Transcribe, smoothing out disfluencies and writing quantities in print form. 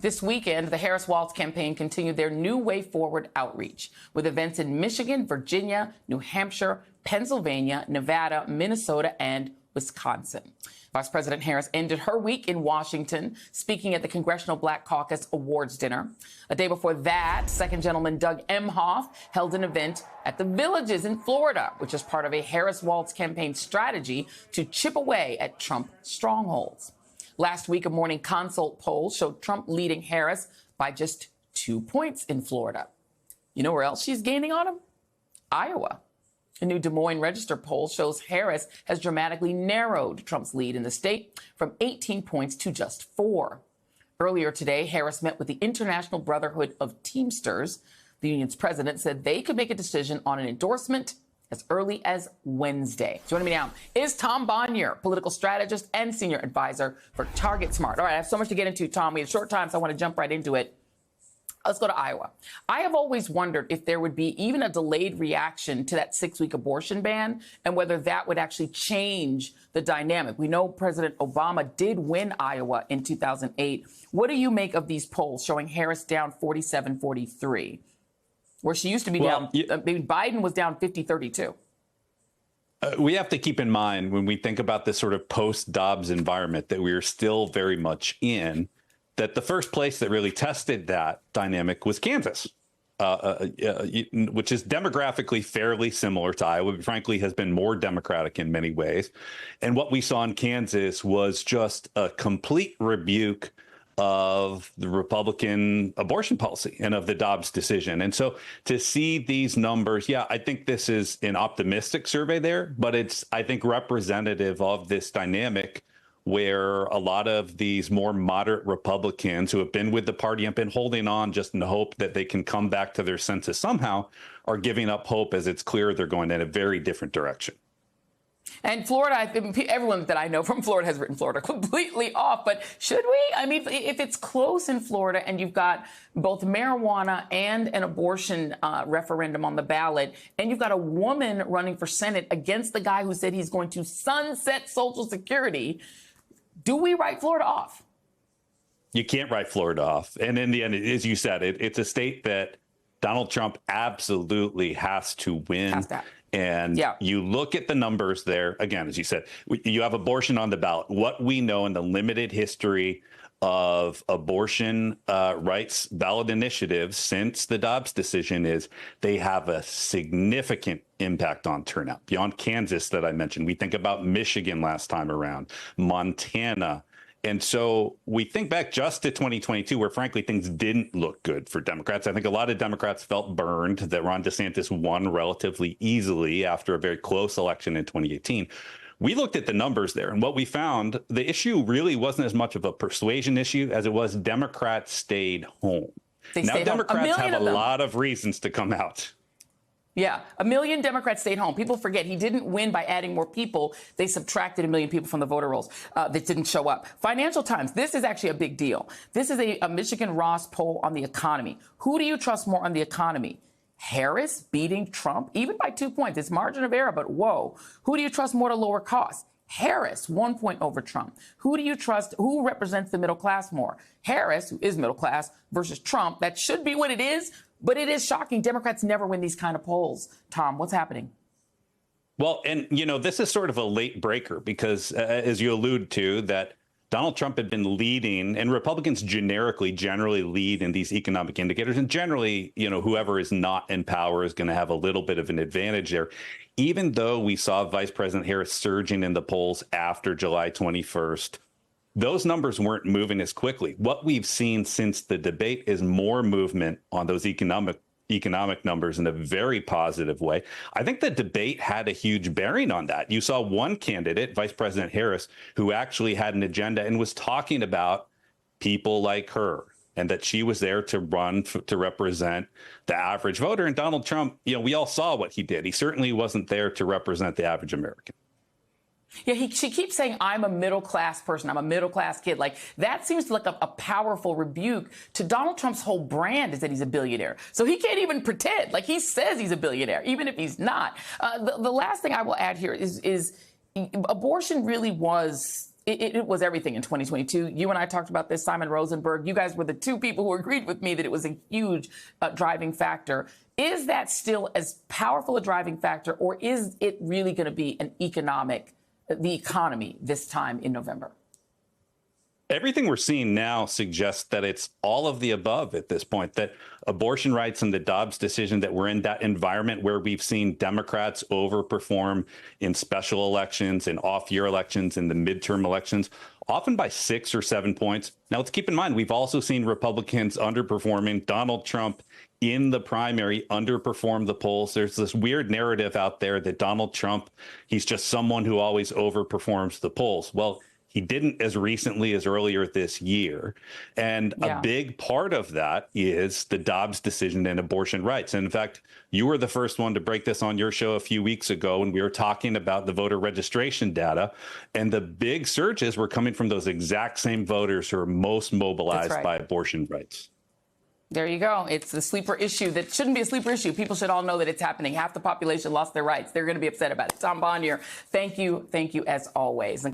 This weekend, the Harris-Walz campaign continued their New Way Forward outreach with events in Michigan, Virginia, New Hampshire, Pennsylvania, Nevada, Minnesota, and Wisconsin. Vice President Harris ended her week in Washington, speaking at the Congressional Black Caucus Awards dinner. A day before that, Second Gentleman Doug Emhoff held an event at the Villages in Florida, which is part of a Harris-Walz campaign strategy to chip away at Trump strongholds. Last week, a Morning Consult poll showed Trump leading Harris by just 2 points in Florida. You know where else she's gaining on him? Iowa. A new Des Moines Register poll shows Harris has dramatically narrowed Trump's lead in the state from 18 points to just 4. Earlier today, Harris met with the International Brotherhood of Teamsters. The union's president said they could make a decision on an endorsement as early as Wednesday. Joining me now is Tom Bonier, political strategist and senior advisor for Target Smart. All right, I have so much to get into, Tom. We have short time, so I want to jump right into it. Let's go to Iowa. I have always wondered if there would be even a delayed reaction to that 6-week abortion ban and whether that would actually change the dynamic. We know President Obama did win Iowa in 2008. What do you make of these polls showing Harris down 47-43, where she used to be down? Biden was down 50-32. We have to keep in mind when we think about this sort of post-Dobbs environment that we are still very much in, that the first place that really tested that dynamic was Kansas, which is demographically fairly similar to Iowa, but frankly has been more Democratic in many ways. And what we saw in Kansas was just a complete rebuke of the Republican abortion policy and of the Dobbs decision. And so to see these numbers, yeah, I think this is an optimistic survey there, but it's, I think, representative of this dynamic where a lot of these more moderate Republicans who have been with the party and been holding on just in the hope that they can come back to their senses somehow are giving up hope as it's clear they're going in a very different direction. And Florida, everyone that I know from Florida has written Florida completely off. But should we? I mean, if it's close in Florida and you've got both marijuana and an abortion referendum on the ballot, and you've got a woman running for Senate against the guy who said he's going to sunset Social Security, do we write Florida off? You can't write Florida off. And in the end, as you said, it's a state that Donald Trump absolutely has to win. Has to. And you look at the numbers there, again, as you said, you have abortion on the ballot. What we know in the limited history of abortion rights ballot initiatives since the Dobbs decision is they have a significant impact on turnout. Beyond Kansas that I mentioned, we think about Michigan last time around, Montana. And so we think back just to 2022, where, frankly, things didn't look good for Democrats. I think a lot of Democrats felt burned that Ron DeSantis won relatively easily after a very close election in 2018. We looked at the numbers there, and what we found, the issue really wasn't as much of a persuasion issue as it was Democrats stayed home. Now, Democrats have a lot of reasons to come out. Yeah, 1 million Democrats stayed home. People forget he didn't win by adding more people. They subtracted 1 million people from the voter rolls that didn't show up. Financial Times, this is actually a big deal. This is a Michigan Ross poll on the economy. Who do you trust more on the economy? Harris beating Trump, even by 2 points. It's margin of error, but whoa. Who do you trust more to lower costs? Harris, 1 point over Trump. Who do you trust? Who represents the middle class more? Harris, who is middle class, versus Trump. That should be what it is. But it is shocking. Democrats never win these kind of polls. Tom, what's happening? Well, and, you know, this is sort of a late breaker because, as you allude to, that Donald Trump had been leading, and Republicans generally lead in these economic indicators. And generally, you know, whoever is not in power is going to have a little bit of an advantage there. Even though we saw Vice President Harris surging in the polls after July 21st, those numbers weren't moving as quickly. What we've seen since the debate is more movement on those economic numbers in a very positive way. I think the debate had a huge bearing on that. You saw one candidate, Vice President Harris, who actually had an agenda and was talking about people like her and that she was there to run to represent the average voter. And Donald Trump, you know, we all saw what he did. He certainly wasn't there to represent the average American. Yeah, she keeps saying, I'm a middle-class person. I'm a middle-class kid. Like, that seems like a powerful rebuke to Donald Trump's whole brand is that he's a billionaire. So he can't even pretend. Like, he says he's a billionaire, even if he's not. The last thing I will add here is abortion really was it was everything in 2022. You and I talked about this, Simon Rosenberg. You guys were the two people who agreed with me that it was a huge driving factor. Is that still as powerful a driving factor, or is it really going to be the economy this time in November? Everything we're seeing now suggests that it's all of the above at this point, that abortion rights and the Dobbs decision, that we're in that environment where we've seen Democrats overperform in special elections, in off-year elections, in the midterm elections, often by 6 or 7 points. Now, let's keep in mind, we've also seen Republicans underperforming. Donald Trump in the primary underperformed the polls. There's this weird narrative out there that Donald Trump, he's just someone who always overperforms the polls. Well, he didn't as recently as earlier this year. And a big part of that is the Dobbs decision and abortion rights. And in fact, you were the first one to break this on your show a few weeks ago when we were talking about the voter registration data. And the big surges were coming from those exact same voters who are most mobilized by abortion rights. There you go. It's the sleeper issue that shouldn't be a sleeper issue. People should all know that it's happening. Half the population lost their rights. They're going to be upset about it. Tom Bonier, thank you. Thank you as always.